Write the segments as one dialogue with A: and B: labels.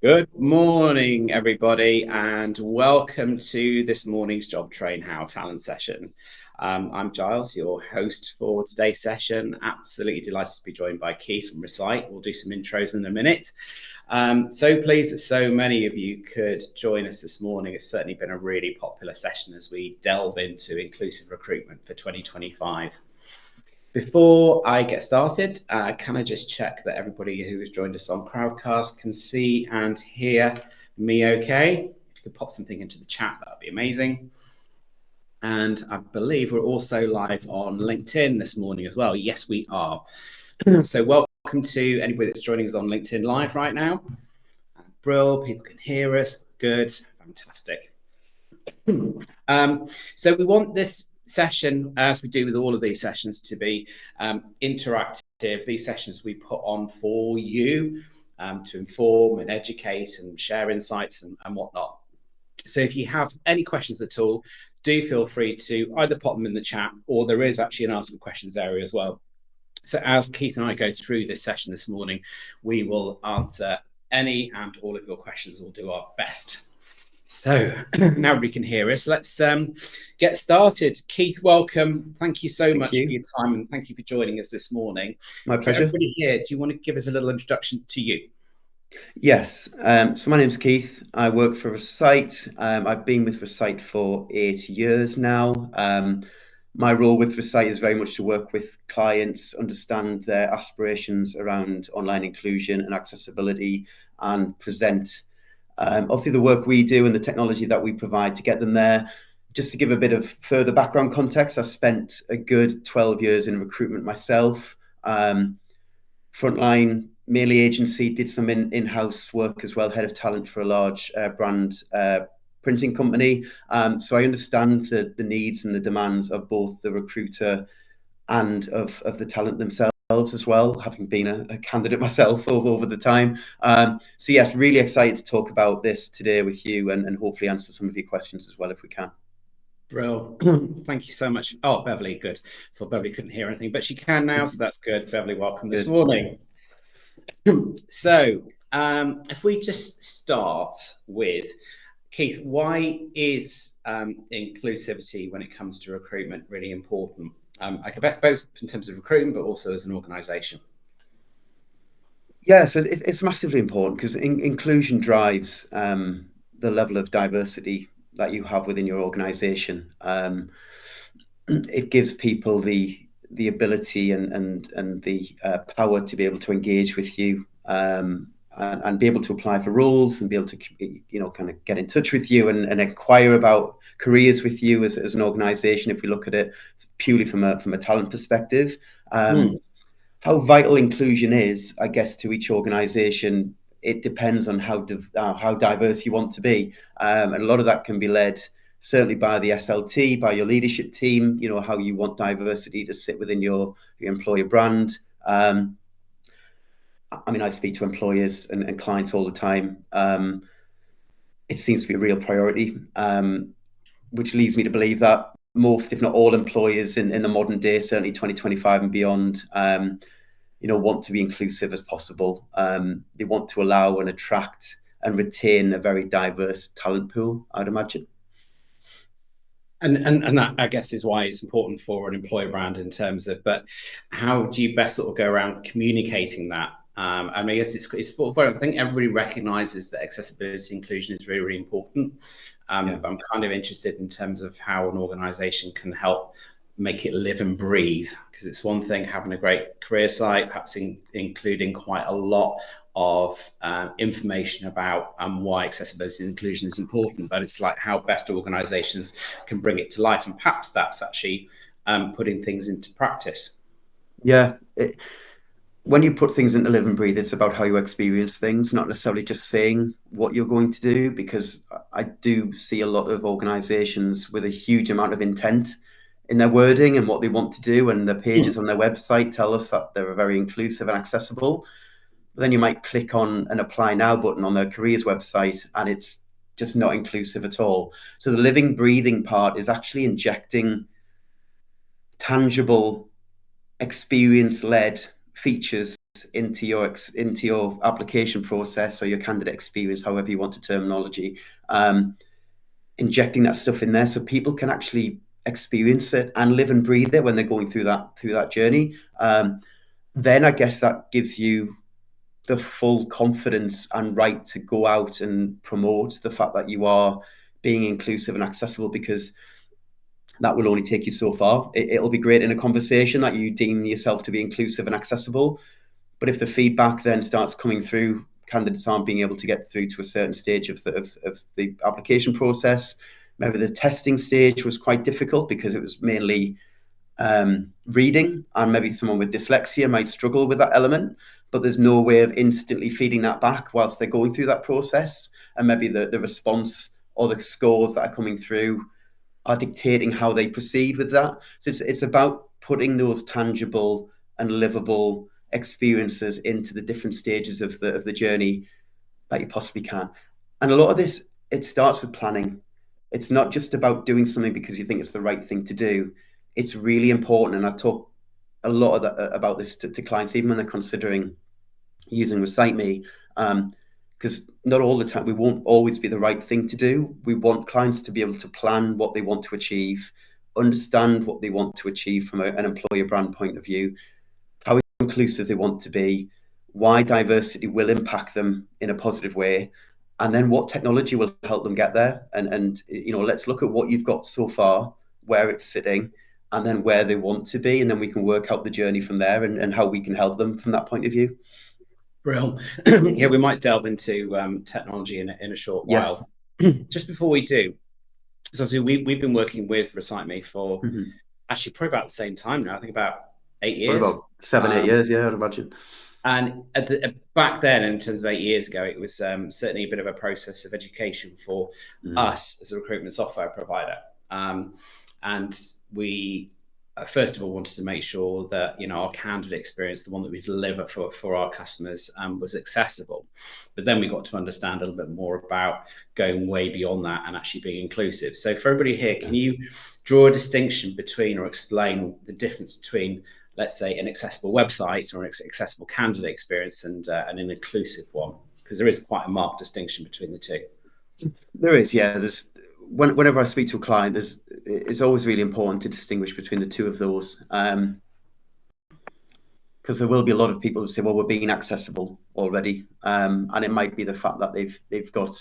A: Good morning, everybody, and welcome to this morning's Job Train How talent session. I'm Giles, your host for today's session. Absolutely delighted to be joined by Keith from Recite. We'll do some intros in a minute. So pleased that so many of you could join us this morning. It's certainly been a really popular session as we delve into inclusive recruitment for 2025. Before I get started, can I just check that everybody who has joined us on Crowdcast can see and hear me okay? If you could pop something into the chat, that would be amazing. And I believe we're also live on LinkedIn this morning as well. Yes, we are. So welcome to anybody that's joining us on LinkedIn Live right now. Brill, people can hear us. Good, fantastic. So we want this session, as we do with all of these sessions, to be interactive. These sessions we put on for you to inform and educate and share insights and whatnot. So if you have any questions at all, do feel free to either pop them in the chat, or there is actually an ask questions area as well. So as Keith and I go through this session this morning, we will answer any and all of your questions. We'll do our best. So now we can hear us. Let's get started. Keith, welcome. Thank you so much for your time, and thank you for joining us this morning.
B: My pleasure.
A: Everybody here, do you want to give us a little introduction to you?
B: Yes. So my name's Keith. I work for Recite. I've been with Recite for 8 years now. My role with Recite is very much to work with clients, understand their aspirations around online inclusion and accessibility, and present obviously the work we do and the technology that we provide to get them there. Just to give a bit of further background context, I spent a good 12 years in recruitment myself. Frontline, mainly agency, did some in-house work as well, head of talent for a large brand printing company. So I understand the needs and the demands of both the recruiter and of the talent themselves as well, having been a candidate myself over the time. So yes, really excited to talk about this today with you and hopefully answer some of your questions as well if we can.
A: Bro, thank you so much. Oh, Beverly, good. So Beverly couldn't hear anything, but she can now, so that's good. Beverly, welcome this morning. So if we just start with, Keith, why is inclusivity when it comes to recruitment really important? I could bet both in terms of recruitment, but also as an organisation.
B: Yeah, so it's massively important because inclusion drives the level of diversity that you have within your organisation. It gives people the ability and the power to be able to engage with you and be able to apply for roles and be able to kind of get in touch with you and inquire about careers with you as an organisation. If we look at it purely from a talent perspective. How vital inclusion is, I guess, to each organisation, it depends on how diverse you want to be. And a lot of that can be led certainly by the SLT, by your leadership team, how you want diversity to sit within your employer brand. I mean, I speak to employers and clients all the time. It seems to be a real priority, which leads me to believe that most, if not all, employers in the modern day, certainly 2025 and beyond, want to be inclusive as possible. They want to allow and attract and retain a very diverse talent pool, I'd imagine.
A: And that, I guess, is why it's important for an employer brand in terms of, but how do you best sort of go around communicating that? I mean, I guess it's I think everybody recognises that accessibility inclusion is really, really important. But I'm kind of interested in terms of how an organisation can help make it live and breathe, because it's one thing having a great career site, perhaps including quite a lot of information about why accessibility and inclusion is important, but it's like how best organizations can bring it to life, and perhaps that's actually putting things into practice.
B: Yeah, when you put things into live and breathe, it's about how you experience things, not necessarily just saying what you're going to do, because I do see a lot of organizations with a huge amount of intent in their wording and what they want to do, and the pages on their website tell us that they're very inclusive and accessible. But then you might click on an apply now button on their careers website and it's just not inclusive at all. So the living, breathing part is actually injecting tangible, experience-led features experience into your application process or your candidate experience, however you want to terminology, injecting that stuff in there so people can actually experience it and live and breathe it when they're going through that journey. Then I guess that gives you the full confidence and right to go out and promote the fact that you are being inclusive and accessible, because that will only take you so far. It'll be great in a conversation that you deem yourself to be inclusive and accessible, but if the feedback then starts coming through, candidates aren't being able to get through to a certain stage of the application process. Maybe the testing stage was quite difficult because it was mainly reading, and maybe someone with dyslexia might struggle with that element, but there's no way of instantly feeding that back whilst they're going through that process. And maybe the response or the scores that are coming through are dictating how they proceed with that. So it's about putting those tangible and livable experiences into the different stages of the journey that you possibly can. And a lot of this, it starts with planning. It's not just about doing something because you think it's the right thing to do. It's really important, and I talk a lot of about this to clients, even when they're considering using Recite Me, because not all the time, we won't always be the right thing to do. We want clients to be able to plan what they want to achieve, understand what they want to achieve from an employer brand point of view, how inclusive they want to be, why diversity will impact them in a positive way, and then what technology will help them get there. And let's look at what you've got so far, where it's sitting, and then where they want to be, and then we can work out the journey from there and how we can help them from that point of view.
A: Brilliant. Yeah, we might delve into technology in a short while.
B: Yes.
A: Just before we do, so obviously we've been working with Recite Me for actually probably about the same time now. I think about 8 years.
B: Probably about 7-8 years, yeah, I'd imagine.
A: And back then, in terms of 8 years ago, it was certainly a bit of a process of education for us as a recruitment software provider. And we first of all wanted to make sure that our candidate experience, the one that we deliver for our customers, was accessible. But then we got to understand a little bit more about going way beyond that and actually being inclusive. So for everybody here, can you draw a distinction between, or explain the difference between, let's say, an accessible website or an accessible candidate experience and an inclusive one? Because there is quite a marked distinction between the two.
B: There is, yeah. Whenever I speak to a client, it's always really important to distinguish between the two of those, because there will be a lot of people who say, well, we're being accessible already, and it might be the fact that they've got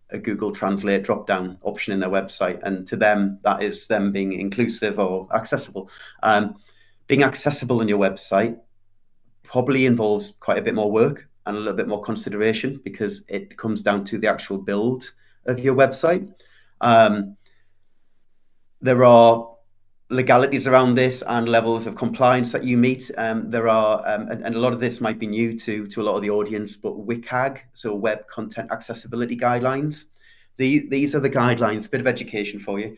B: a Google Translate drop-down option in their website, and to them that is them being inclusive or accessible. Being accessible in your website probably involves quite a bit more work and a little bit more consideration, because it comes down to the actual build of your website. There are legalities around this and levels of compliance that you meet. There are, and a lot of this might be new to a lot of the audience, but WCAG, so Web Content Accessibility Guidelines. These are the guidelines, a bit of education for you.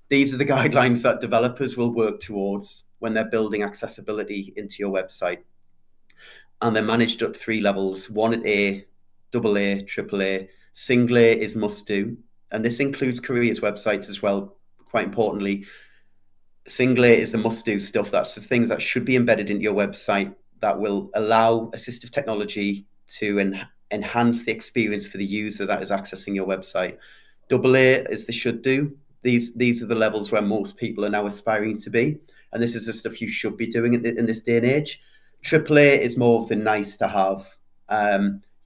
B: These are the guidelines that developers will work towards when they're building accessibility into your website. And they're managed up 3 levels: 1 at A, AA, AAA. Single A is must do. And this includes careers websites as well, quite importantly. Single A is the must do stuff. That's just things that should be embedded into your website that will allow assistive technology to enhance the experience for the user that is accessing your website. AA is the should do. These are the levels where most people are now aspiring to be. And this is the stuff you should be doing in this day and age. AAA is more of the nice to have.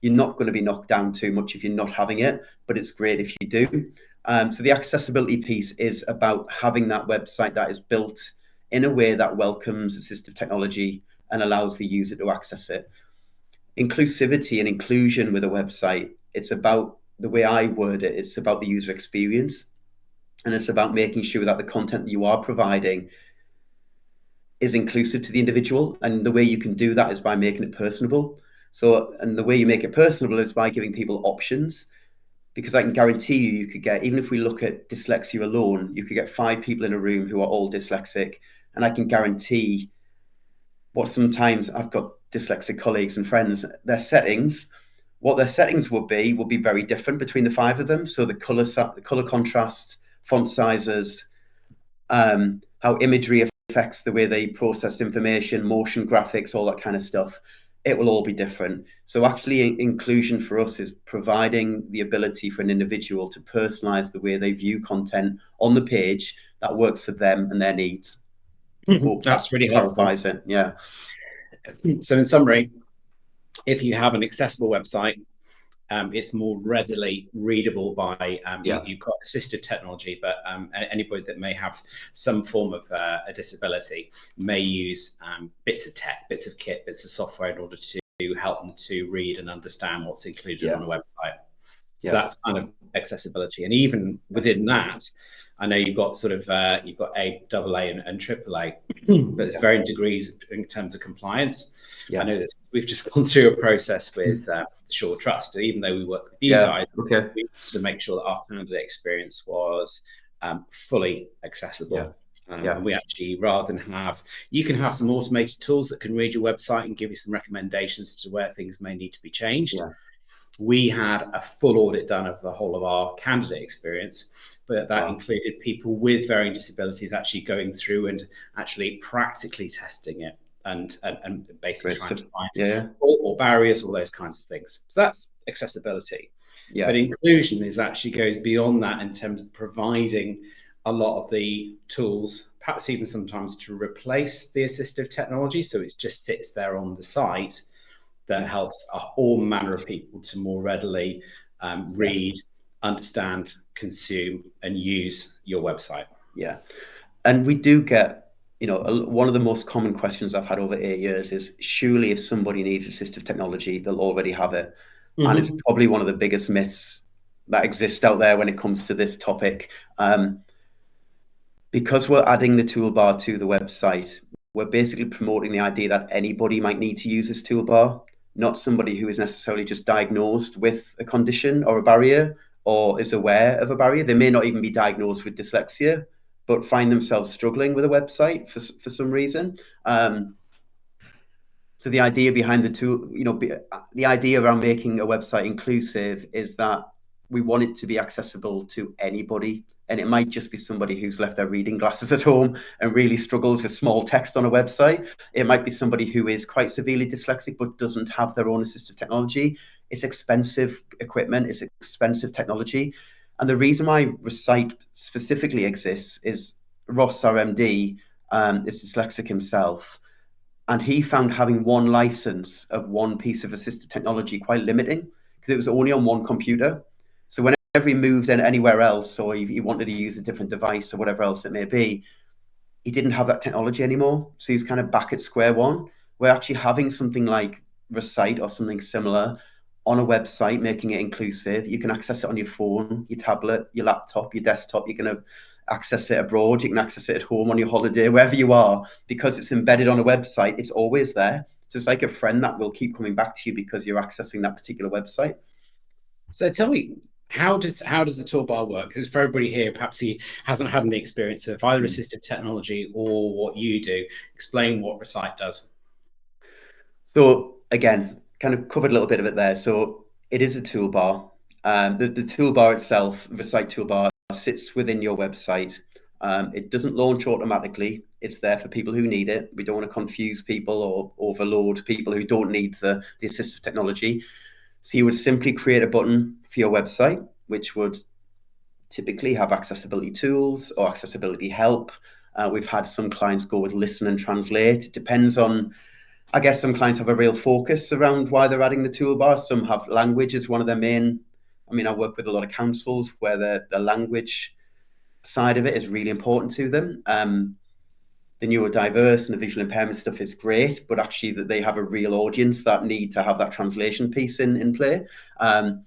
B: You're not going to be knocked down too much if you're not having it, but it's great if you do. So the accessibility piece is about having that website that is built in a way that welcomes assistive technology and allows the user to access it. Inclusivity and inclusion with a website, it's about, the way I word it, it's about the user experience. And it's about making sure that the content that you are providing is inclusive to the individual. And the way you can do that is by making it personable. And the way you make it personable is by giving people options. Because I can guarantee you could get, even if we look at dyslexia alone, you could get 5 people in a room who are all dyslexic. And I can guarantee sometimes I've got dyslexic colleagues and friends, what their settings would be very different between the 5 of them. So the color contrast, font sizes, how imagery affects the way they process information, motion graphics, all that kind of stuff. it will all be different. So actually inclusion for us is providing the ability for an individual to personalize the way they view content on the page that works for them and their needs. Hope
A: That's really helpful.
B: clarifies it. Yeah.
A: So in summary, if you have an accessible website, it's more readily readable by you've got assistive technology, but anybody that may have some form of a disability may use bits of tech, bits of kit, bits of software in order to help them to read and understand what's included on a website. So that's kind of accessibility. And even within that, I know you've got sort of you've got AA and AAA, but there's varying degrees in terms of compliance. I know that we've just gone through a process with Shore Trust, and even though we work with you guys, we wanted to make sure that our candidate experience was fully accessible. And we actually, rather than you can have some automated tools that can read your website and give you some recommendations to where things may need to be changed. We had a full audit done of the whole of our candidate experience, but that included people with varying disabilities actually going through and actually practically testing it and basically trying to find all barriers, all those kinds of things. So that's accessibility. But inclusion actually goes beyond that in terms of providing a lot of the tools, perhaps even sometimes to replace the assistive technology. So it just sits there on the site that helps all manner of people to more readily read, understand, consume, and use your website.
B: Yeah. And we do get, one of the most common questions I've had over 8 years is, surely if somebody needs assistive technology, they'll already have it. And it's probably one of the biggest myths that exist out there when it comes to this topic. Because we're adding the toolbar to the website, we're basically promoting the idea that anybody might need to use this toolbar, not somebody who is necessarily just diagnosed with a condition or a barrier or is aware of a barrier. They may not even be diagnosed with dyslexia, but find themselves struggling with a website for some reason. So the idea behind the tool, the idea around making a website inclusive is that we want it to be accessible to anybody. And it might just be somebody who's left their reading glasses at home and really struggles with small text on a website. It might be somebody who is quite severely dyslexic but doesn't have their own assistive technology. It's expensive equipment, it's expensive technology. And the reason why Recite specifically exists is Ross, our MD, is dyslexic himself. And he found having one license of one piece of assistive technology quite limiting because it was only on one computer. So whenever he moved in anywhere else, or he wanted to use a different device or whatever else it may be, he didn't have that technology anymore. So he was kind of back at square one. We're actually having something like Recite or something similar on a website, making it inclusive. You can access it on your phone, your tablet, your laptop, your desktop. You can access it abroad. You can access it at home, on your holiday, wherever you are. Because it's embedded on a website, it's always there. So it's like a friend that will keep coming back to you because you're accessing that particular website.
A: So tell me, how does the toolbar work? Because for everybody here, perhaps he hasn't had any experience of either assistive technology or what you do. Explain what Recite does.
B: So again, kind of covered a little bit of it there. So it is a toolbar. The toolbar itself, Recite toolbar, sits within your website. It doesn't launch automatically. It's there for people who need it. We don't want to confuse people or overload people who don't need the assistive technology. So you would simply create a button for your website, which would typically have accessibility tools or accessibility help. We've had some clients go with listen and translate. It depends on, I guess some clients have a real focus around why they're adding the toolbar. Some have language as one of their main. I mean, I work with a lot of councils where the language side of it is really important to them. The neurodiverse and the visual impairment stuff is great, but actually that they have a real audience that need to have that translation piece in play. And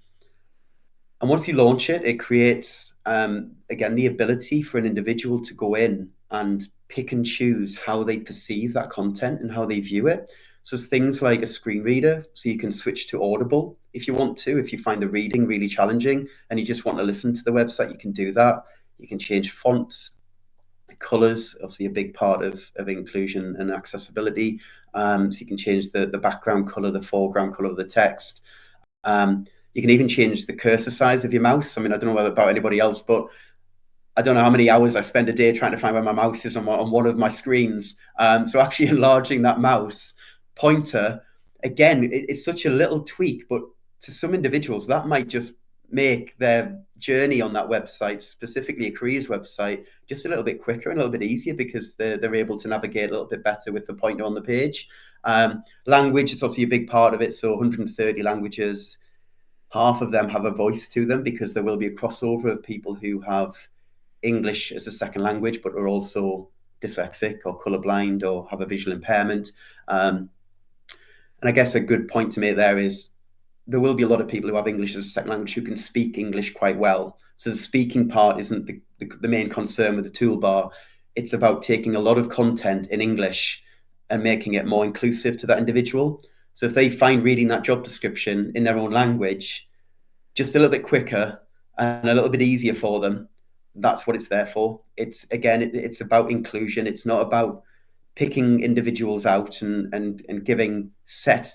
B: once you launch it, it creates, again, the ability for an individual to go in and pick and choose how they perceive that content and how they view it. So it's things like a screen reader, so you can switch to Audible if you want to. If you find the reading really challenging and you just want to listen to the website, you can do that. You can change fonts, colors, obviously a big part of inclusion and accessibility. So you can change the background color, the foreground color of the text. You can even change the cursor size of your mouse. I mean, I don't know about anybody else, but I don't know how many hours I spend a day trying to find where my mouse is on one of my screens. So actually enlarging that mouse pointer again, it's such a little tweak, but to some individuals, that might just make their journey on that website, specifically a careers website, just a little bit quicker and a little bit easier because they're able to navigate a little bit better with the pointer on the page. Language is obviously a big part of it. So 130 languages, half of them have a voice to them because there will be a crossover of people who have English as a second language, but are also dyslexic or colorblind or have a visual impairment. And I guess a good point to make there is there will be a lot of people who have English as a second language who can speak English quite well. So the speaking part isn't the main concern with the toolbar. It's about taking a lot of content in English and making it more inclusive to that individual. So if they find reading that job description in their own language just a little bit quicker and a little bit easier for them, that's what it's there for. It's again, it's about inclusion. It's not about picking individuals out and giving set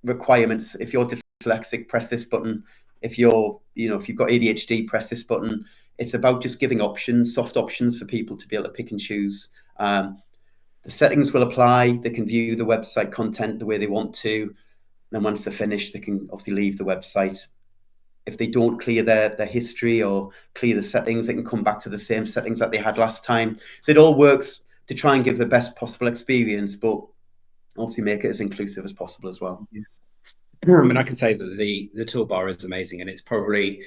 B: requirements. If you're dyslexic, press this button. If you're, if you've got ADHD, press this button. It's about just giving options, soft options for people to be able to pick and choose. The settings will apply. They can view the website content the way they want to. And once they're finished, they can obviously leave the website. If they don't clear their history or clear the settings, they can come back to the same settings that they had last time. So it all works to try and give the best possible experience, but obviously make it as inclusive as possible as well.
A: Yeah. I mean, I can say that the toolbar is amazing, and it's probably,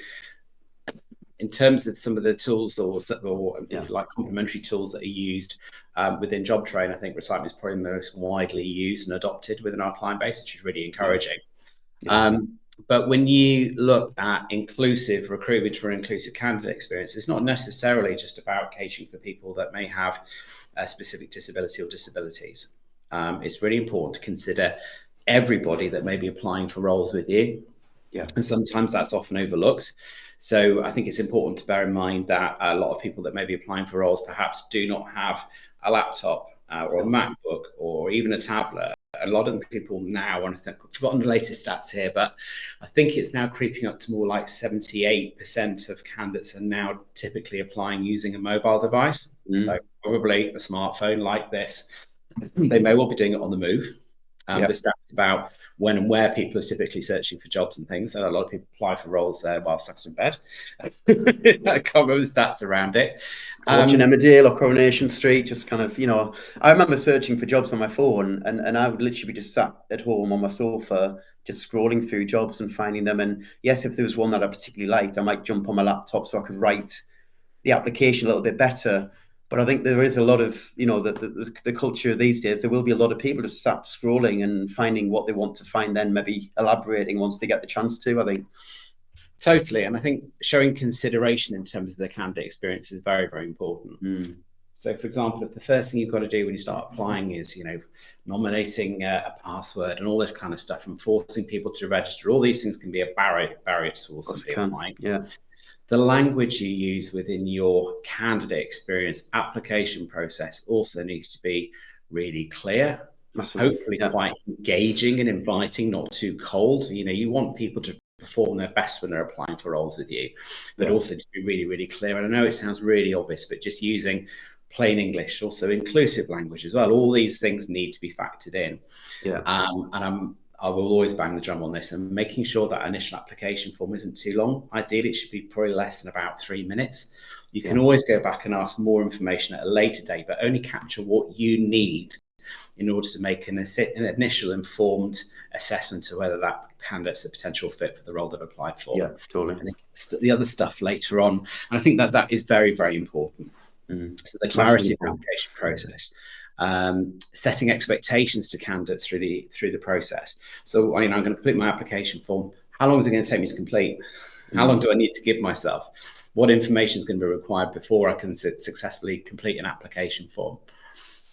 A: in terms of some of the tools or if you like complementary tools that are used within job train, I think Recite Me is probably the most widely used and adopted within our client base, which is really encouraging. Yeah. But when you look at inclusive recruitment for inclusive candidate experience, it's not necessarily just about catering for people that may have a specific disability or disabilities. It's really important to consider everybody that may be applying for roles with you.
B: Yeah.
A: And sometimes that's often overlooked. So I think it's important to bear in mind that a lot of people that may be applying for roles perhaps do not have a laptop or a MacBook or even a tablet. A lot of people now, and I've forgotten the latest stats here, but I think it's now creeping up to more like 78% of candidates are now typically applying using a mobile device. So probably a smartphone like this. They may well be doing it on the move. The stats about when and where people are typically searching for jobs and things. So a lot of people apply for roles while sat in bed. I can't remember the stats around it.
B: Watching Emmerdale or Coronation Street, just kind of, I remember searching for jobs on my phone and I would literally be just sat at home on my sofa, just scrolling through jobs and finding them. And yes, if there was one that I particularly liked, I might jump on my laptop so I could write the application a little bit better. But I think there is a lot of, the culture these days, there will be a lot of people just sat scrolling and finding what they want to find, then maybe elaborating once they get the chance to, I think.
A: Totally. And I think showing consideration in terms of the candidate experience is very, very important. So, for example, if the first thing you've got to do when you start applying is, nominating a password and all this kind of stuff and forcing people to register, all these things can be a barrier towards somebody applying.
B: Yeah.
A: The language you use within your candidate experience application process also needs to be really clear, hopefully quite engaging and inviting, not too cold. You want people to perform their best when they're applying for roles with you, but also to be really, really clear. And I know it sounds really obvious, but just using plain English, also inclusive language as well. All these things need to be factored in.
B: Yeah.
A: And I will always bang the drum on this and making sure that initial application form isn't too long. Ideally, it should be probably less than about 3 minutes. You can always go back and ask more information at a later date, but only capture what you need in order to make an initial informed assessment of whether that candidate's a potential fit for the role they've applied for.
B: Yeah, totally.
A: I think the other stuff later on, and I think that is very, very important. So the clarity of the application process. Setting expectations to candidates through the process. So I'm going to complete my application form. How long is it going to take me to complete? How long do I need to give myself? What information is going to be required before I can successfully complete an application form?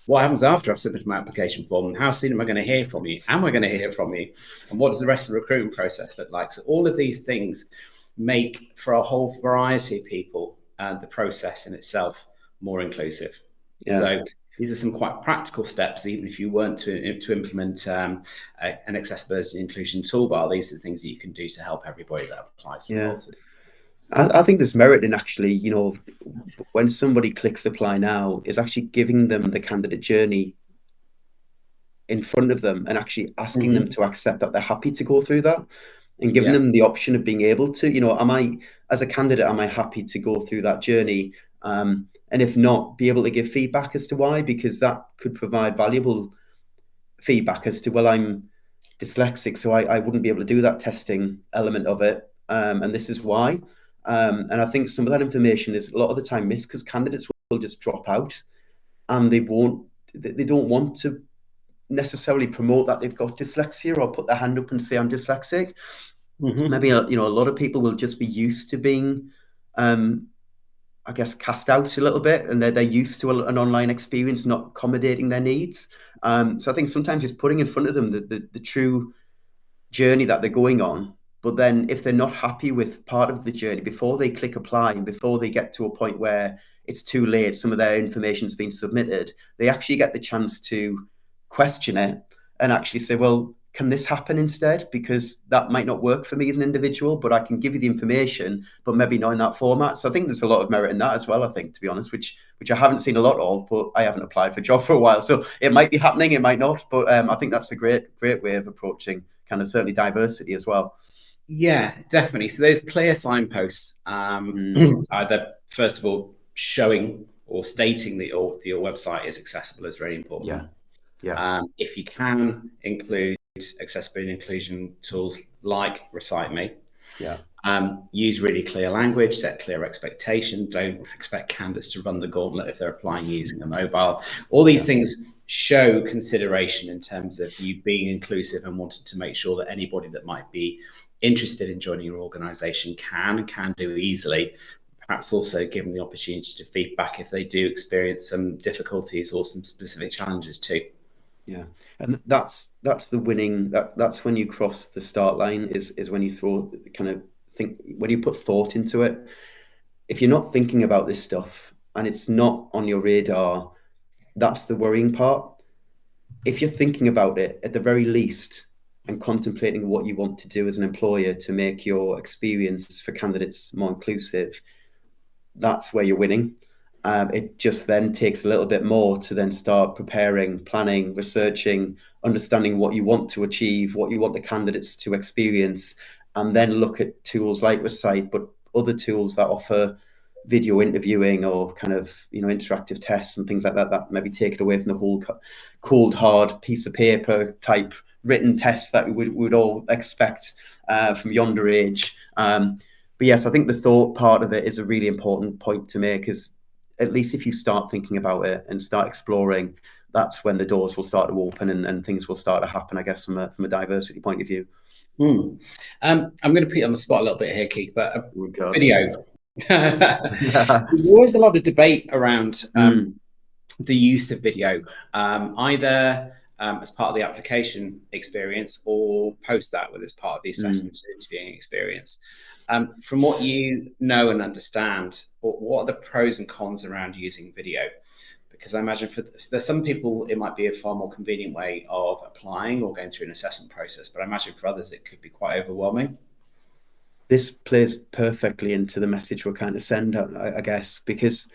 A: What happens after I've submitted my application form? How soon am I going to hear from you? Am I going to hear from you? And what does the rest of the recruitment process look like? So all of these things make for a whole variety of people the process in itself more inclusive. Yeah. So these are some quite practical steps, even if you weren't to implement an accessibility and inclusion toolbar. These are things that you can do to help everybody that applies for roles.
B: I think there's merit in actually, when somebody clicks apply now, is actually giving them the candidate journey in front of them and actually asking them
A: Mm-hmm.
B: to accept that they're happy to go through that, and giving
A: Yeah.
B: them the option of being able to, am I, as a candidate, am I happy to go through that journey? And if not, be able to give feedback as to why, because that could provide valuable feedback as to, well, I'm dyslexic, so I wouldn't be able to do that testing element of it. And this is why. And I think some of that information is a lot of the time missed because candidates will just drop out, and they don't want to necessarily promote that they've got dyslexia or put their hand up and say I'm dyslexic.
A: Mm-hmm.
B: Maybe a lot of people will just be used to being, I guess, cast out a little bit, and they're used to an online experience not accommodating their needs. So I think sometimes just putting in front of them the true journey that they're going on. But then if they're not happy with part of the journey, before they click apply and before they get to a point where it's too late, some of their information's been submitted, they actually get the chance to question it and actually say, well, can this happen instead? Because that might not work for me as an individual, but I can give you the information, but maybe not in that format. So I think there's a lot of merit in that as well, I think, to be honest, which I haven't seen a lot of, but I haven't applied for a job for a while. So it might be happening, it might not, but I think that's a great way of approaching kind of certainly diversity as well.
A: Yeah, definitely. So those clear signposts, either first of all showing or stating that your website is accessible is really important.
B: Yeah.
A: If you can include accessibility and inclusion tools like Recite Me,
B: Yeah.
A: Use really clear language, set clear expectation. Don't expect candidates to run the gauntlet if they're applying using a mobile. All these things show consideration in terms of you being inclusive and wanting to make sure that anybody that might be interested in joining your organization can do easily. Perhaps also give them the opportunity to feedback if they do experience some difficulties or some specific challenges too.
B: Yeah, and that's the winning. That's when you cross the start line. Is when you when you put thought into it. If you're not thinking about this stuff and it's not on your radar, that's the worrying part. If you're thinking about it at the very least and contemplating what you want to do as an employer to make your experience for candidates more inclusive, that's where you're winning. It just then takes a little bit more to then start preparing, planning, researching, understanding what you want to achieve, what you want the candidates to experience, and then look at tools like Recite, but other tools that offer video interviewing or kind of interactive tests and things like that, that maybe take it away from the whole cold hard piece of paper type written test that we would all expect from yonder age. But yes, I think the thought part of it is a really important point to make, is at least if you start thinking about it and start exploring, that's when the doors will start to open and things will start to happen, I guess, from a diversity point of view.
A: I'm going to put you on the spot a little bit here, Keith, but video.
B: Yeah.
A: There's always a lot of debate around the use of video, either as part of the application experience or post that as part of the assessment and interviewing experience. From what you know and understand, what are the pros and cons around using video? Because I imagine there's some people, it might be a far more convenient way of applying or going through an assessment process, but I imagine for others it could be quite overwhelming.
B: This plays perfectly into the message we're kind of send, I guess, because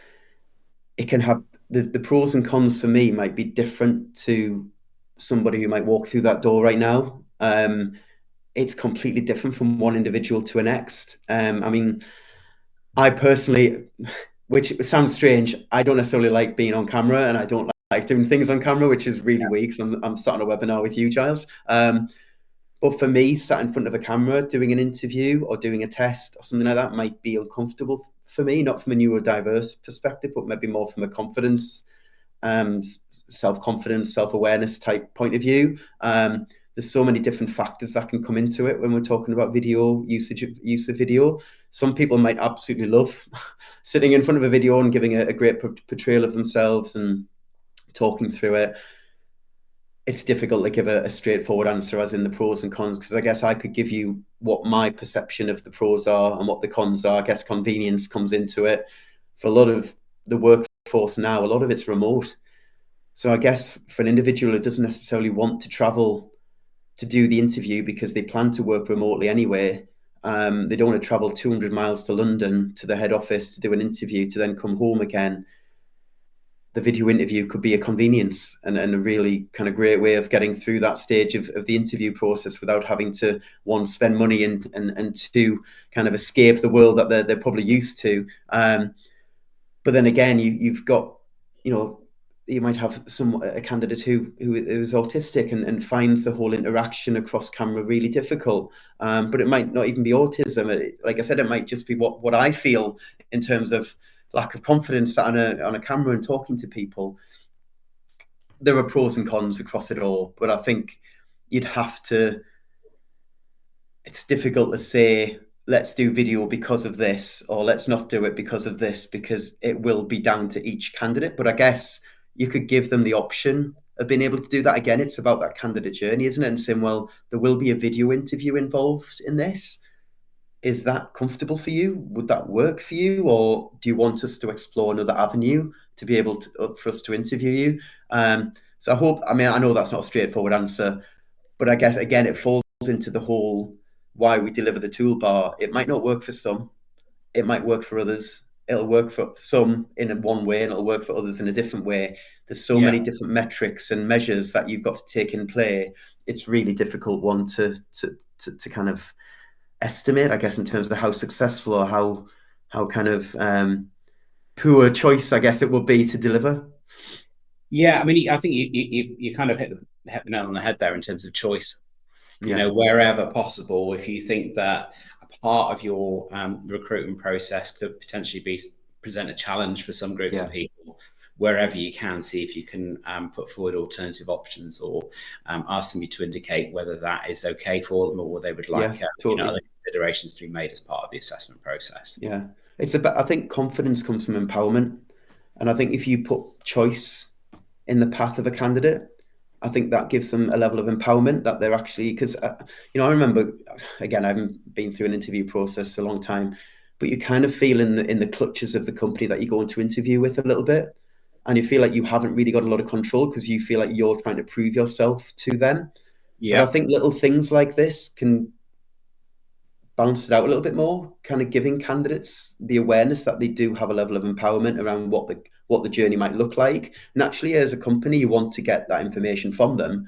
B: it can have the pros and cons for me might be different to somebody who might walk through that door right now. It's completely different from one individual to the next. I mean, I personally, which sounds strange, I don't necessarily like being on camera, and I don't like doing things on camera, which is really weak. because I'm starting a webinar with you, Giles. But for me, sat in front of a camera, doing an interview or doing a test or something like that might be uncomfortable for me, not from a neurodiverse perspective, but maybe more from a confidence, self-confidence, self-awareness type point of view. There's so many different factors that can come into it when we're talking about video use of video. Some people might absolutely love sitting in front of a video and giving a great portrayal of themselves and talking through it. It's difficult to give a straightforward answer as in the pros and cons, because I guess I could give you what my perception of the pros are and what the cons are. I guess convenience comes into it. For a lot of the workforce now, a lot of it's remote. So I guess for an individual who doesn't necessarily want to travel to do the interview because they plan to work remotely anyway, they don't want to travel 200 miles to London to the head office to do an interview to then come home again. the video interview could be a convenience and a really kind of great way of getting through that stage of the interview process without having to, one, spend money, and two, kind of escape the world that they're probably used to. But then again, you've got, you might have a candidate who is autistic and finds the whole interaction across camera really difficult. But it might not even be autism. Like I said, it might just be what I feel in terms of lack of confidence on a camera and talking to people. There are pros and cons across it all, but I think you'd have to. It's difficult to say, let's do video because of this, or let's not do it because of this, because it will be down to each candidate. But I guess you could give them the option of being able to do that. Again, it's about that candidate journey, isn't it? And saying, well, there will be a video interview involved in this. Is that comfortable for you? Would that work for you? Or do you want us to explore another avenue to be able to, for us to interview you? So I know that's not a straightforward answer, but I guess, again, it falls into the whole why we deliver the toolbar. It might not work for some. It might work for others. It'll work for some in one way and it'll work for others in a different way. There's so many different metrics and measures that you've got to take in play. It's really difficult one to kind of estimate, I guess, in terms of how successful or how kind of poor choice, I guess, it would be to deliver.
A: Yeah, I mean, I think you kind of hit the nail on the head there in terms of choice. Wherever possible, if you think that a part of your recruitment process could potentially present a challenge for some groups of people, wherever you can, see if you can put forward alternative options, or ask them to indicate whether that is okay for them, or they would like totally. Other considerations to be made as part of the assessment process.
B: Yeah, it's about, I think confidence comes from empowerment, and I think if you put choice in the path of a candidate, I think that gives them a level of empowerment that they're actually, because I remember, again, I haven't been through an interview process a long time, but you kind of feel in the clutches of the company that you go into interview with a little bit, and you feel like you haven't really got a lot of control because you feel like you're trying to prove yourself to them. But I think little things like this can balance it out a little bit more, kind of giving candidates the awareness that they do have a level of empowerment around what the journey might look like. Naturally, as a company, you want to get that information from them,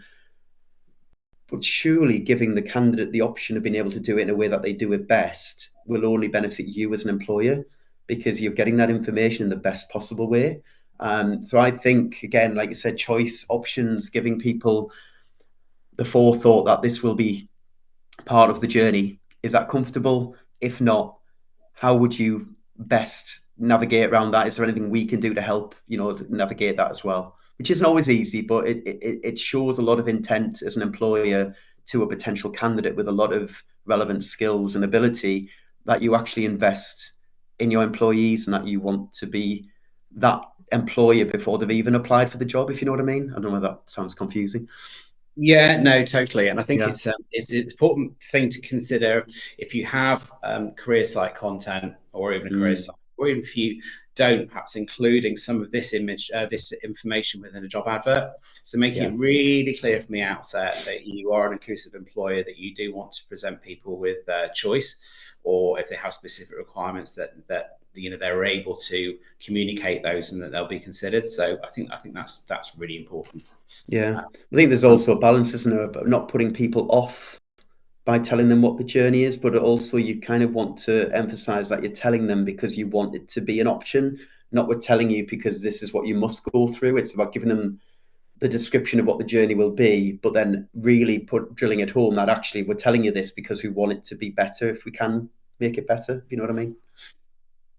B: but surely giving the candidate the option of being able to do it in a way that they do it best will only benefit you as an employer, because you're getting that information in the best possible way. So I think, again, like you said, choice, options, giving people the forethought that this will be part of the journey. Is that comfortable? If not, how would you best navigate around that? Is there anything we can do to help, navigate that as well? Which isn't always easy, but it shows a lot of intent as an employer to a potential candidate with a lot of relevant skills and ability, that you actually invest in your employees and that you want to be that employer before they've even applied for the job, if you know what I mean. I don't know if that sounds confusing.
A: Yeah, no, totally. And I think it's an important thing to consider if you have career site content, or even a career site, or even if you don't, perhaps including some of this information within a job advert. So making it really clear from the outset that you are an inclusive employer, that you do want to present people with choice, or if they have specific requirements that they're able to communicate those and that they'll be considered. So I think that's really important.
B: Yeah, I think there's also a balance, isn't there, about not putting people off by telling them what the journey is, but also you kind of want to emphasize that you're telling them because you want it to be an option, not we're telling you because this is what you must go through. It's about giving them the description of what the journey will be, but then really drilling it home that actually we're telling you this because we want it to be better if we can make it better. If you know what I mean?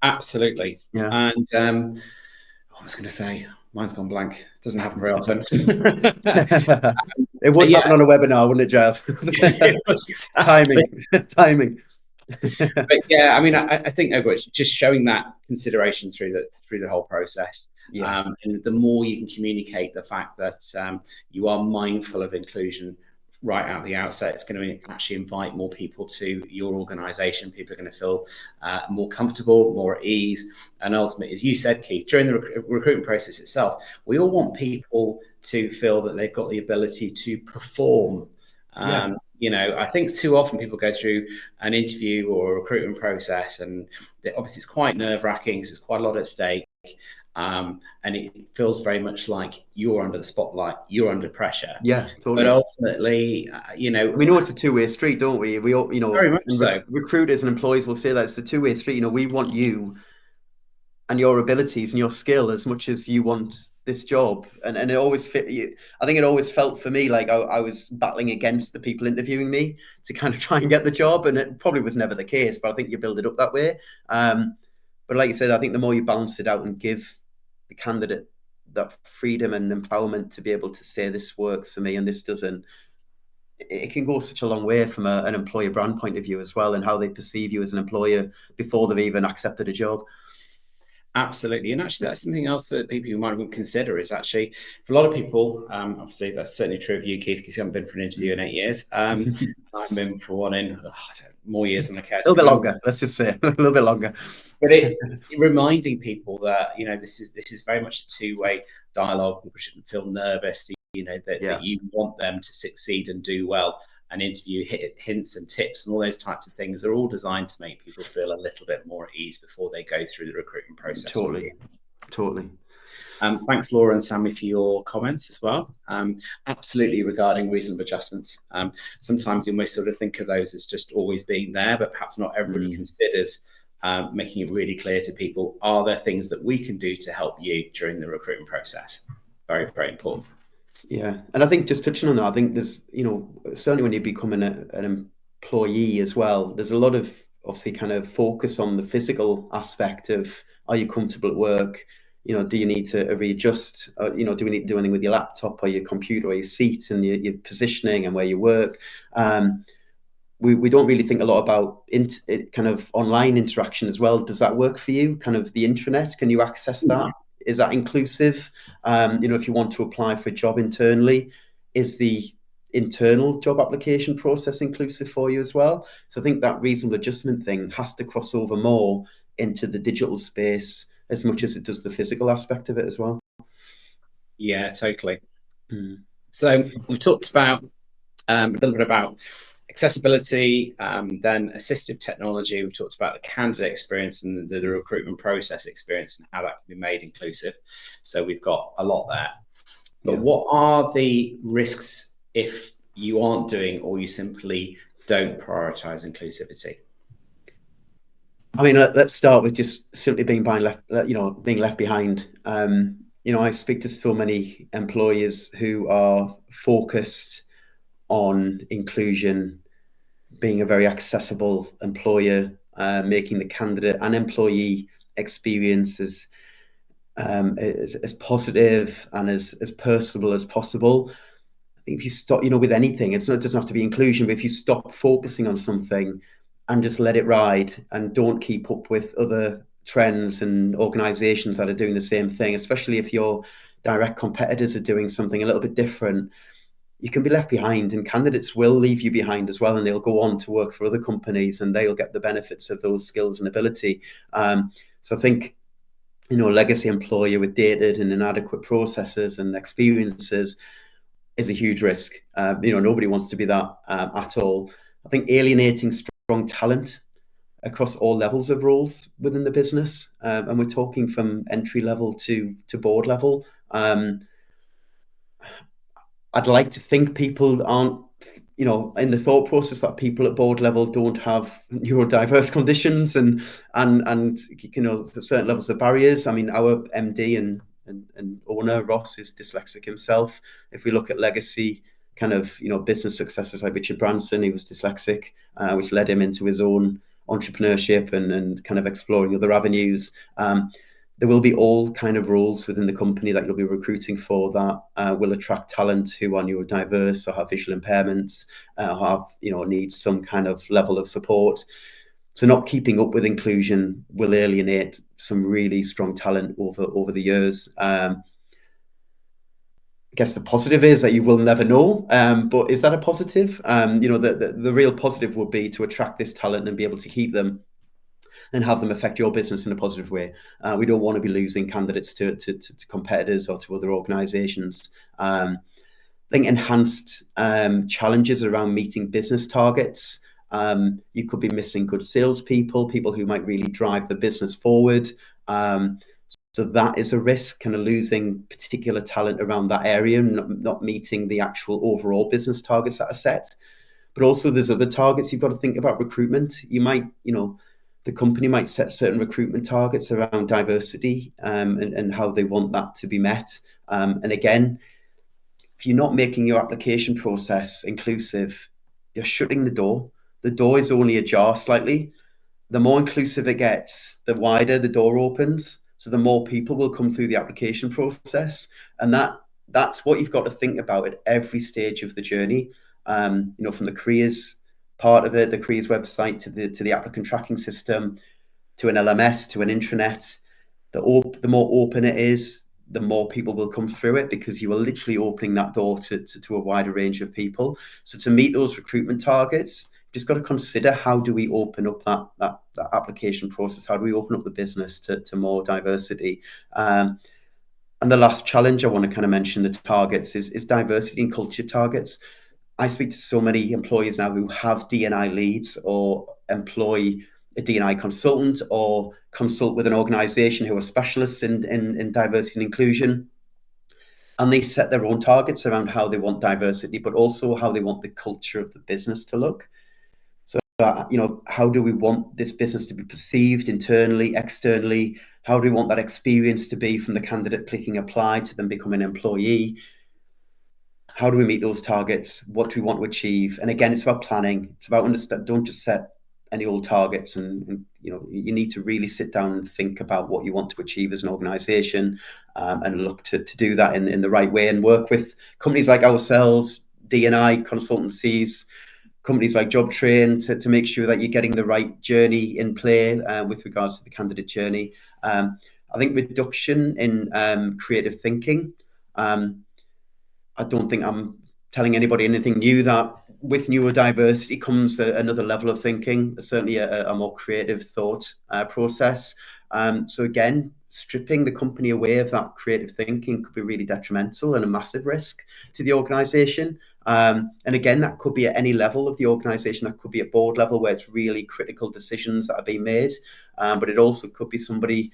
A: Absolutely.
B: Yeah.
A: And I was going to say, mine's gone blank. It doesn't happen very often.
B: It would happen on a webinar, wouldn't it, Giles? Timing.
A: But yeah, I mean, I think overall, it's just showing that consideration through the whole process. And the more you can communicate the fact that you are mindful of inclusion right at the outset, it's going to actually invite more people to your organization. People are going to feel more comfortable, more at ease. And ultimately, as you said, Keith, during the recruitment process itself, we all want people to feel that they've got the ability to perform. I think too often people go through an interview or a recruitment process, and obviously it's quite nerve-wracking, so there's quite a lot at stake. And it feels very much like you're under the spotlight, you're under pressure.
B: Yeah,
A: But
B: totally.
A: ultimately,
B: We know it's a two-way street, don't we? We all,
A: very much
B: and
A: so.
B: recruiters and employees will say that it's a two-way street. We want you and your abilities and your skill as much as you want this job. And it always fit you. I think it always felt for me like I was battling against the people interviewing me to kind of try and get the job. And it probably was never the case, but I think you build it up that way. But like you said, I think the more you balance it out and give the candidate that freedom and empowerment to be able to say this works for me and this doesn't, it can go such a long way from an employer brand point of view as well, and how they perceive you as an employer before they've even accepted a job.
A: Absolutely. And actually, that's something else that people who might even consider is actually, for a lot of people, obviously, that's certainly true of you, Keith, because you haven't been for an interview in 8 years. I've been for one in more years than I care.
B: A little bit longer, let's just say, a little bit longer.
A: But reminding people that, this is very much a two-way dialogue. People shouldn't feel nervous, that you want them to succeed and do well. An interview hints and tips and all those types of things are all designed to make people feel a little bit more at ease before they go through the recruitment process.
B: Totally.
A: Thanks, Laura and Sammy, for your comments as well. Absolutely, regarding reasonable adjustments. Sometimes you may sort of think of those as just always being there, but perhaps not everybody considers making it really clear to people, are there things that we can do to help you during the recruitment process? Very, very important.
B: Yeah, and I think just touching on that, I think there's, certainly when you become an employee as well, there's a lot of obviously kind of focus on the physical aspect of, are you comfortable at work? Do you need to readjust? Do we need to do anything with your laptop or your computer or your seat and your positioning and where you work? We don't really think a lot about kind of online interaction as well. Does that work for you? Kind of the intranet, can you access that? Is that inclusive? If you want to apply for a job internally, is the internal job application process inclusive for you as well? So I think that reasonable adjustment thing has to cross over more into the digital space as much as it does the physical aspect of it as well.
A: Yeah, totally. So we've talked about a little bit about accessibility, then assistive technology. We've talked about the candidate experience and the recruitment process experience and how that can be made inclusive. So we've got a lot there. But what are the risks if you aren't doing or you simply don't prioritize inclusivity?
B: I mean, let's start with just simply being left behind. I speak to so many employers who are focused on inclusion, being a very accessible employer, making the candidate and employee experience as positive and as personable as possible. I think if you stop, with anything, it doesn't have to be inclusion, but if you stop focusing on something and just let it ride and don't keep up with other trends and organizations that are doing the same thing, especially if your direct competitors are doing something a little bit different, you can be left behind, and candidates will leave you behind as well, and they'll go on to work for other companies and they'll get the benefits of those skills and ability. So I think, a legacy employer with dated and inadequate processes and experiences is a huge risk. Nobody wants to be that at all. I think alienating strong talent across all levels of roles within the business, and we're talking from entry level to board level. I'd like to think people aren't, in the thought process that people at board level don't have neurodiverse conditions and certain levels of barriers. I mean, our MD and owner, Ross, is dyslexic himself. If we look at legacy kind of, business successes like Richard Branson, he was dyslexic, which led him into his own entrepreneurship and kind of exploring other avenues. There will be all kind of roles within the company that you'll be recruiting for that will attract talent who are neurodiverse or have visual impairments, need some kind of level of support. So not keeping up with inclusion will alienate some really strong talent over the years. I guess the positive is that you will never know, but is that a positive? The real positive would be to attract this talent and be able to keep them and have them affect your business in a positive way. We don't want to be losing candidates to competitors or to other organizations. I think enhanced challenges around meeting business targets. You could be missing good salespeople, people who might really drive the business forward. So that is a risk, kind of losing particular talent around that area and not meeting the actual overall business targets that are set. But also there's other targets you've got to think about. Recruitment. You might, the company might set certain recruitment targets around diversity, and how they want that to be met. And again, if you're not making your application process inclusive, you're shutting the door. The door is only ajar slightly. The more inclusive it gets, the wider the door opens. So the more people will come through the application process. And that's what you've got to think about at every stage of the journey. From the careers part of it, the careers website, to the applicant tracking system, to an LMS, to an intranet. The more open it is, the more people will come through it, because you are literally opening that door to a wider range of people. So to meet those recruitment targets, just got to consider, how do we open up that application process? How do we open up the business to more diversity? And the last challenge I want to kind of mention, the targets, is diversity and culture targets. I speak to so many employees now who have D&I leads, or employ a D&I consultant, or consult with an organization who are specialists in diversity and inclusion. And they set their own targets around how they want diversity, but also how they want the culture of the business to look. So, how do we want this business to be perceived internally, externally? How do we want that experience to be from the candidate clicking apply to them becoming an employee? How do we meet those targets? What do we want to achieve? And again, it's about planning. It's about understand. Don't just set any old targets, and you need to really sit down and think about what you want to achieve as an organization, and look to do that in the right way, and work with companies like ourselves, D&I consultancies, companies like JobTrain, to make sure that you're getting the right journey in play, with regards to the candidate journey. I think reduction in creative thinking. I don't think I'm telling anybody anything new, that with neurodiversity comes another level of thinking, certainly a more creative thought process. So again, stripping the company away of that creative thinking could be really detrimental and a massive risk to the organization. And again, that could be at any level of the organization. That could be at board level, where it's really critical decisions that are being made. But it also could be somebody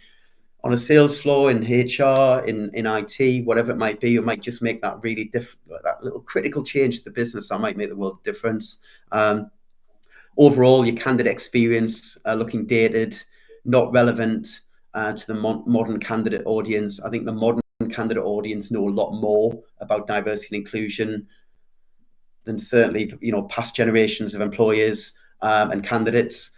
B: on a sales floor, in HR, in IT, whatever it might be. You might just make that really that little critical change to the business that might make the world difference. Overall, your candidate experience looking dated, not relevant to the modern candidate audience. I think the modern candidate audience know a lot more about diversity and inclusion than certainly past generations of employers and candidates.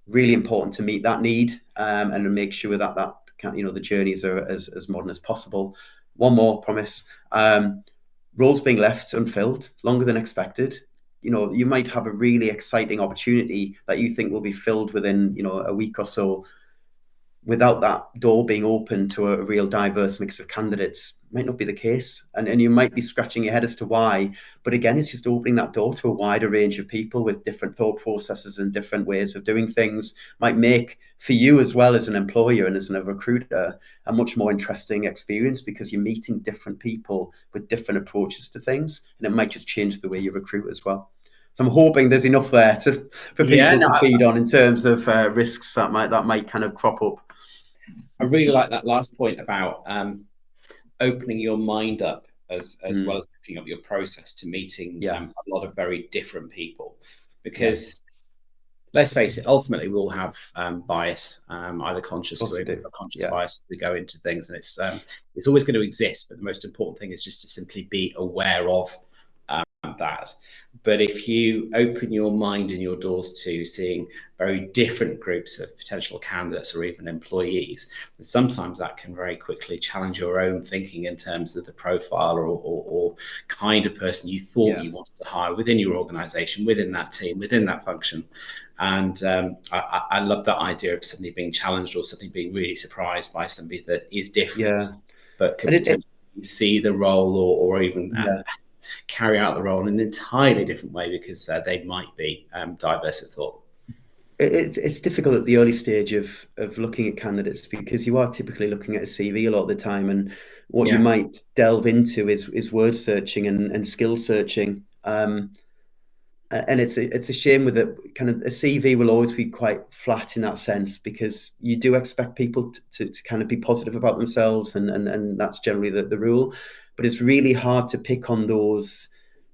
B: Really important to meet that need, and make sure that the journeys are as modern as possible. One more promise: roles being left unfilled longer than expected. You might have a really exciting opportunity that you think will be filled within a week or so. Without that door being open to a real diverse mix of candidates, might not be the case. And you might be scratching your head as to why. But again, it's just opening that door to a wider range of people with different thought processes and different ways of doing things. Might make, for you as well as an employer and as a recruiter, a much more interesting experience, because you're meeting different people with different approaches to things. And it might just change the way you recruit as well. So I'm hoping there's enough there for people to feed on in terms of risks that might kind of crop up.
A: I really like that last point about opening your mind up as well as opening up your process to meeting a lot of very different people. Because let's face it, ultimately we all have bias, either conscious or subconscious bias as we go into things, and it's always going to exist. But the most important thing is just to simply be aware of that. But if you open your mind and your doors to seeing very different groups of potential candidates or even employees, then sometimes that can very quickly challenge your own thinking in terms of the profile or kind of person you thought you wanted to hire within your organization, within that team, within that function. And I love that idea of suddenly being challenged or suddenly being really surprised by somebody that is different, but could potentially see the role or even carry out the role in an entirely different way, because they might be diverse of thought.
B: It's difficult at the early stage of looking at candidates, because you are typically looking at a CV a lot of the time, and what you might delve into is word searching and skill searching. and it's a shame with it. Kind of a CV will always be quite flat in that sense, because you do expect people to kind of be positive about themselves, and that's generally the rule. But it's really hard to pick on those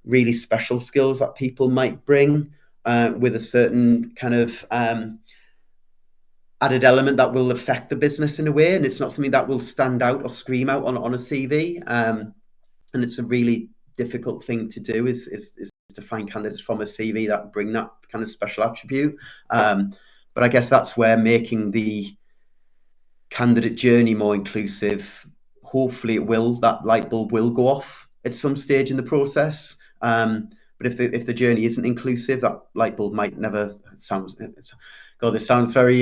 B: really special skills that people might bring, with a certain kind of added element that will affect the business in a way, and it's not something that will stand out or scream out on a CV. And it's a really difficult thing to do, is to find candidates from a CV that bring that kind of special attribute. But I guess that's where making the candidate journey more inclusive, hopefully that light bulb will go off at some stage in the process. But if the journey isn't inclusive, that light bulb might never sound. God, this sounds very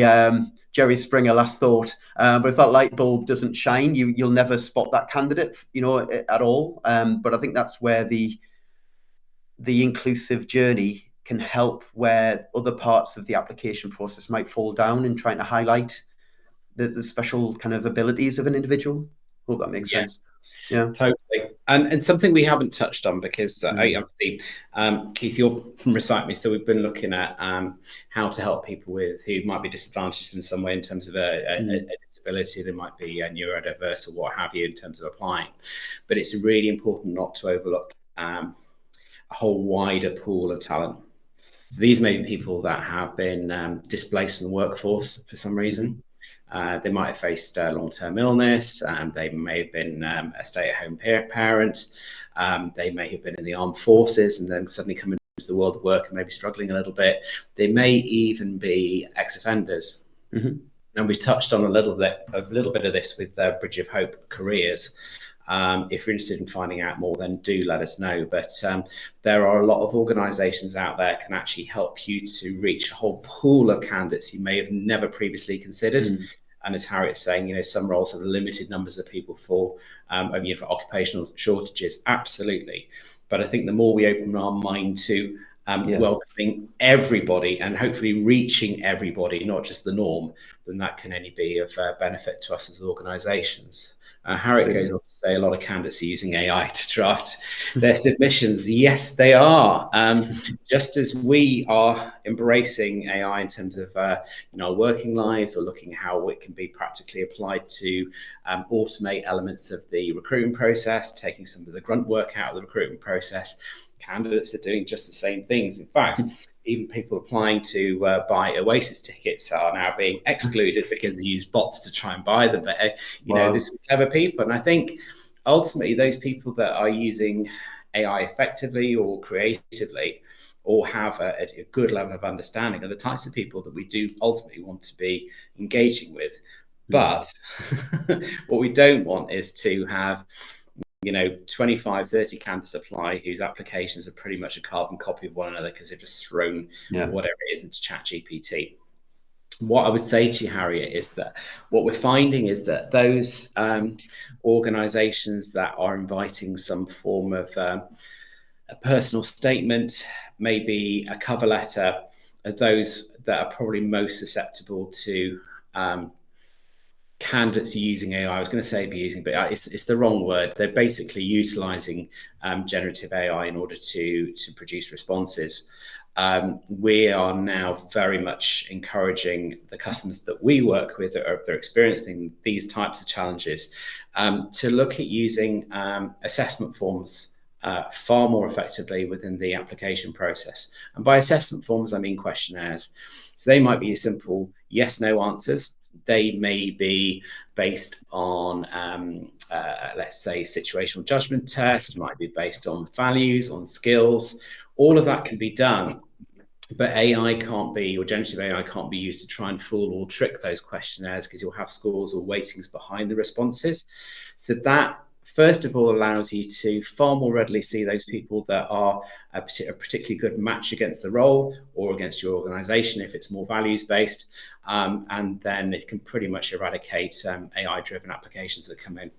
B: Jerry Springer last thought. But if that light bulb doesn't shine, you'll never spot that candidate, at all. But I think that's where the inclusive journey can help, where other parts of the application process might fall down in trying to highlight the special kind of abilities of an individual. Hope that makes sense. Yeah,
A: totally. And something we haven't touched on, because obviously, Keith, you're from Recite Me, so we've been looking at how to help people who might be disadvantaged in some way in terms of a disability. They might be neurodiverse or what have you in terms of applying. But it's really important not to overlook a whole wider pool of talent. So these may be people that have been displaced from the workforce for some reason. They might have faced long-term illness. They may have been a stay-at-home parent. They may have been in the armed forces and then suddenly come into the world of work and maybe struggling a little bit. They may even be ex-offenders. And we touched on a little bit of this with Bridge of Hope Careers. If you're interested in finding out more, then do let us know. But there are a lot of organisations out there can actually help you to reach a whole pool of candidates you may have never previously considered. And as Harriet's saying, some roles have limited numbers of people for occupational shortages. Absolutely. But I think the more we open our mind to welcoming everybody and hopefully reaching everybody, not just the norm, then that can only be of benefit to us as organisations. Harriet goes on to say a lot of candidates are using AI to draft their submissions. Yes, they are. Just as we are embracing AI in terms of our working lives, or looking at how it can be practically applied to automate elements of the recruitment process, taking some of the grunt work out of the recruitment process, candidates are doing just the same things. In fact, even people applying to buy Oasis tickets are now being excluded because they use bots to try and buy them. But there's clever people, and I think ultimately those people that are using AI effectively or creatively, or have a good level of understanding, are the types of people that we do ultimately want to be engaging with. But what we don't want is to have 25, 30 candidates apply whose applications are pretty much a carbon copy of one another because they've just thrown whatever it is into ChatGPT. What I would say to you, Harriet, is that what we're finding is that those organisations that are inviting some form of a personal statement, maybe a cover letter, are those that are probably most susceptible to candidates using AI. I was going to say abusing, but it's the wrong word. They're basically utilizing generative AI in order to produce responses. We are now very much encouraging the customers that we work with that are experiencing these types of challenges to look at using assessment forms far more effectively within the application process. And by assessment forms, I mean questionnaires. So they might be simple yes/no answers. They may be based on, let's say, situational judgment tests, might be based on values, on skills. All of that can be done, but AI can't be, or generative AI can't be used to try and fool or trick those questionnaires, because you'll have scores or weightings behind the responses. So that, first of all, allows you to far more readily see those people that are a particularly good match against the role or against your organisation if it's more values-based. And then it can pretty much eradicate AI-driven applications that come in.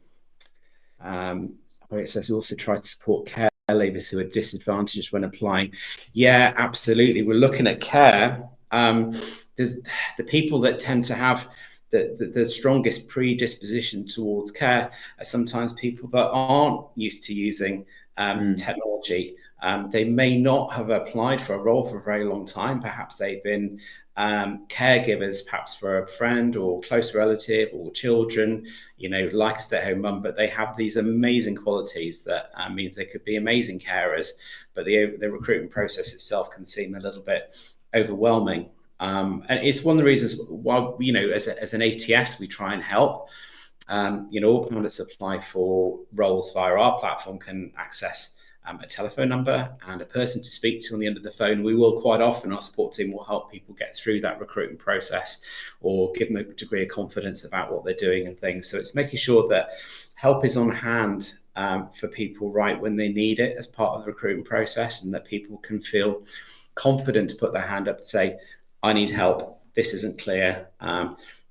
A: It says we also try to support care leavers who are disadvantaged when applying. Yeah, absolutely. We're looking at care. There's the people that tend to have the strongest predisposition towards care are sometimes people that aren't used to using technology. They may not have applied for a role for a very long time. Perhaps they've been caregivers, perhaps for a friend or close relative or children, like a stay-at-home mum, but they have these amazing qualities that means they could be amazing carers. But the recruitment process itself can seem a little bit overwhelming. And it's one of the reasons why, as an ATS, we try and help. All candidates that apply for roles via our platform can access a telephone number and a person to speak to on the end of the phone. We will quite often, our support team will help people get through that recruitment process or give them a degree of confidence about what they're doing and things. So it's making sure that help is on hand for people right when they need it as part of the recruitment process, and that people can feel confident to put their hand up and say, I need help, this isn't clear,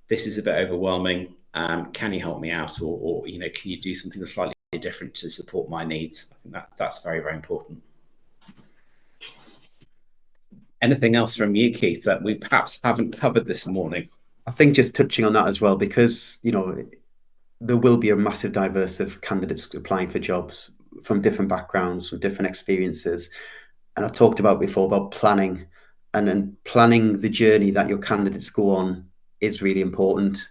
A: this is a bit overwhelming, can you help me out, or can you do something slightly different to support my needs? I think that's very, very important. Anything else from you, Keith, that we perhaps haven't covered this morning?
B: I think just touching on that as well, because there will be a massive diverse of candidates applying for jobs from different backgrounds, from different experiences. And I talked about before about planning, and then planning the journey that your candidates go on is really important.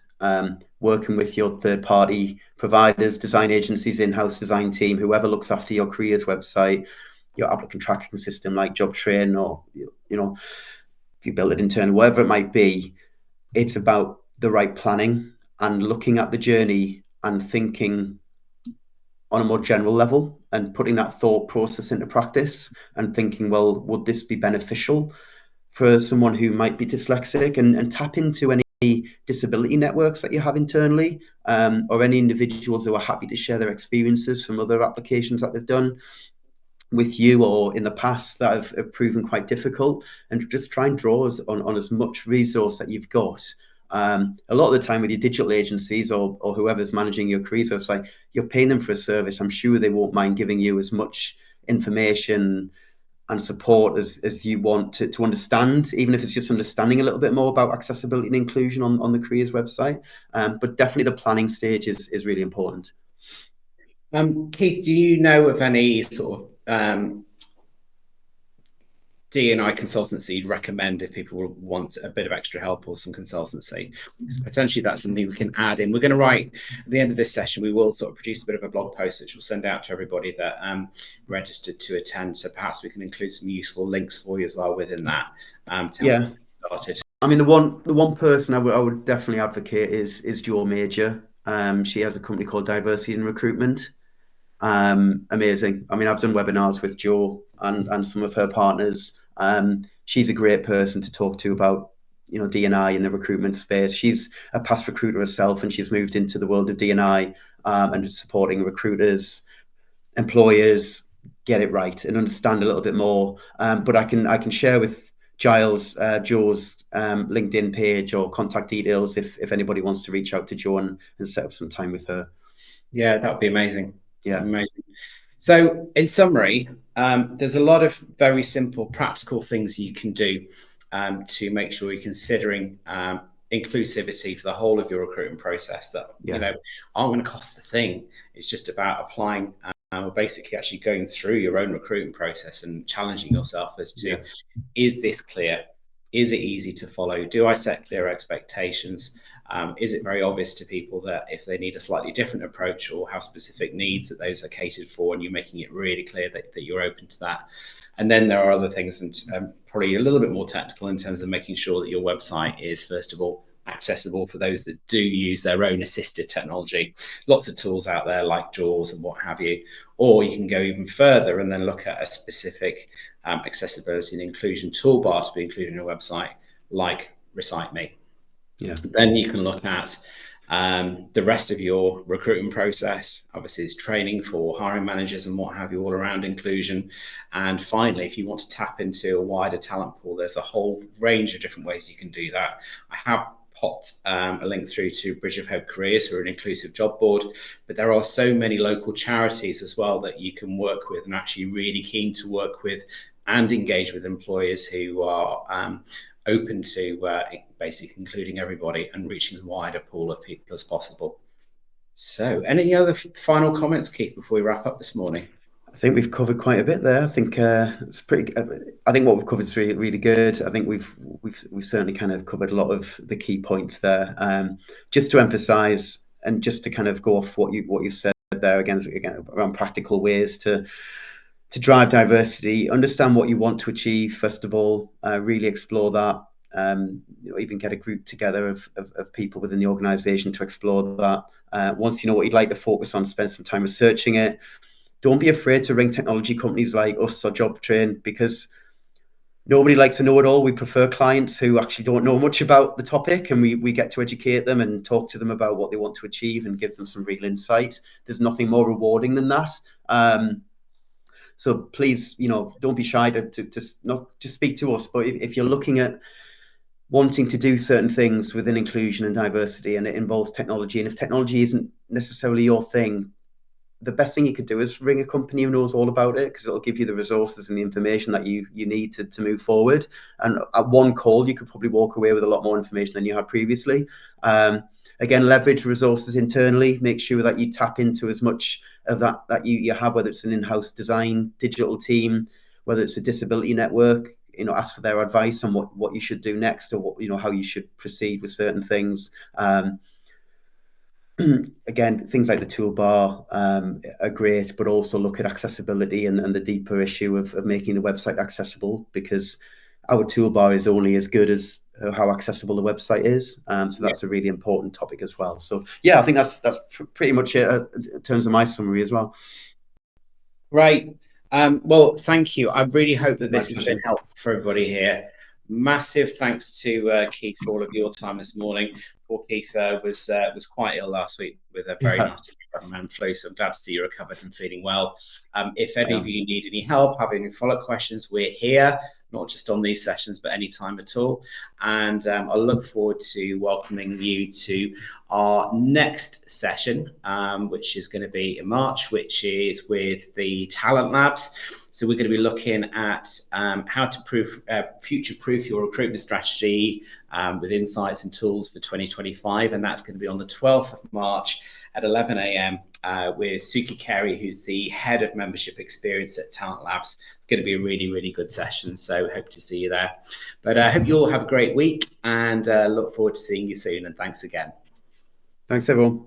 B: Working with your third-party providers, design agencies, in-house design team, whoever looks after your careers website, your applicant tracking system like JobTrain, or if you build it internal, whatever it might be, it's about the right planning and looking at the journey and thinking on a more general level and putting that thought process into practice and thinking, well, would this be beneficial for someone who might be dyslexic, and tap into any disability networks that you have internally, or any individuals who are happy to share their experiences from other applications that they've done with you or in the past that have proven quite difficult, and just try and draw on as much resource that you've got. A lot of the time with your digital agencies or whoever's managing your careers website, you're paying them for a service. I'm sure they won't mind giving you as much information and support as you want to understand, even if it's just understanding a little bit more about accessibility and inclusion on the careers website. But definitely the planning stage is really important.
A: Keith, do you know of any sort of D&I consultancy you'd recommend if people want a bit of extra help or some consultancy? Because potentially that's something we can add in. We're going to write at the end of this session, we will sort of produce a bit of a blog post which we'll send out to everybody that registered to attend. So perhaps we can include some useful links for you as well within that to help get started. I
B: mean, the one person I would definitely advocate is Jo Major. She has a company called Diversity in Recruitment. Amazing. I mean, I've done webinars with Jo and some of her partners. She's a great person to talk to about D&I in the recruitment space. She's a past recruiter herself, and she's moved into the world of D&I and supporting recruiters, employers get it right and understand a little bit more. But I can share with Giles Jo's LinkedIn page or contact details if anybody wants to reach out to Jo and set up some time with her.
A: Yeah, that would be amazing.
B: Yeah,
A: amazing. So in summary, there's a lot of very simple, practical things you can do to make sure you're considering inclusivity for the whole of your recruitment process that aren't going to cost a thing. It's just about applying or basically actually going through your own recruitment process and challenging yourself as to, is this clear? Is it easy to follow? Do I set clear expectations? Is it very obvious to people that if they need a slightly different approach or have specific needs that those are catered for, and you're making it really clear that you're open to that? And then there are other things, and probably a little bit more technical in terms of making sure that your website is, first of all, accessible for those that do use their own assistive technology. Lots of tools out there like JAWS and what have you. Or you can go even further and then look at a specific accessibility and inclusion toolbar to be included in a website like Recite Me.
B: Yeah.
A: Then you can look at the rest of your recruitment process. Obviously, it's training for hiring managers and what have you all around inclusion. And finally, if you want to tap into a wider talent pool, there's a whole range of different ways you can do that. I have popped a link through to Bridge of Hope Careers, who are an inclusive job board, but there are so many local charities as well that you can work with, and actually really keen to work with and engage with employers who are open to basically including everybody and reaching as wide a pool of people as possible. So any other final comments, Keith, before we wrap up this morning?
B: I I think we've covered quite a bit there. I think it's pretty. I think what we've covered is really, really good. I think we've certainly kind of covered a lot of the key points there. Just to emphasise and just to kind of go off what you've said there again around practical ways to drive diversity. Understand what you want to achieve first of all. Really explore that. Even get a group together of people within the organisation to explore that. Once you know what you'd like to focus on, spend some time researching it. Don't be afraid to ring technology companies like us or JobTrain, because nobody likes to know it all. We prefer clients who actually don't know much about the topic, and we get to educate them and talk to them about what they want to achieve and give them some real insight. There's nothing more rewarding than that. So please, don't be shy to not just speak to us. But if you're looking at wanting to do certain things within inclusion and diversity, and it involves technology, and if technology isn't necessarily your thing, the best thing you could do is ring a company who knows all about it, because it'll give you the resources and the information that you need to move forward. And at one call, you could probably walk away with a lot more information than you had previously. Again, leverage resources internally. Make sure that you tap into as much of that you have, whether it's an in-house design digital team, whether it's a disability network. Ask for their advice on what you should do next, or what, how you should proceed with certain things. Again, things like the toolbar are great, but also look at accessibility and the deeper issue of making the website accessible, because our toolbar is only as good as how accessible the website is. So that's a really important topic as well. So yeah, I think that's pretty much it in terms of my summary as well.
A: Great. Well, thank you. I really hope that this has been helpful for everybody here. Massive thanks to Keith for all of your time this morning. Poor Keith was quite ill last week with a very nasty man flu, so I'm glad to see you recovered and feeling well. If any of you need any help, have any follow-up questions, we're here, not just on these sessions, but anytime at all. And I look forward to welcoming you to our next session, which is going to be in March, which is with the Talent Labs. So we're going to be looking at how to future-proof your recruitment strategy with insights and tools for 2025. And that's going to be on the 12th of March at 11 a.m. With Suki Carey, who's the head of membership experience at Talent Labs. It's going to be a really, really good session. So hope to see you there. But I hope you all have a great week, and look forward to seeing you soon. And thanks again.
B: Thanks, everyone.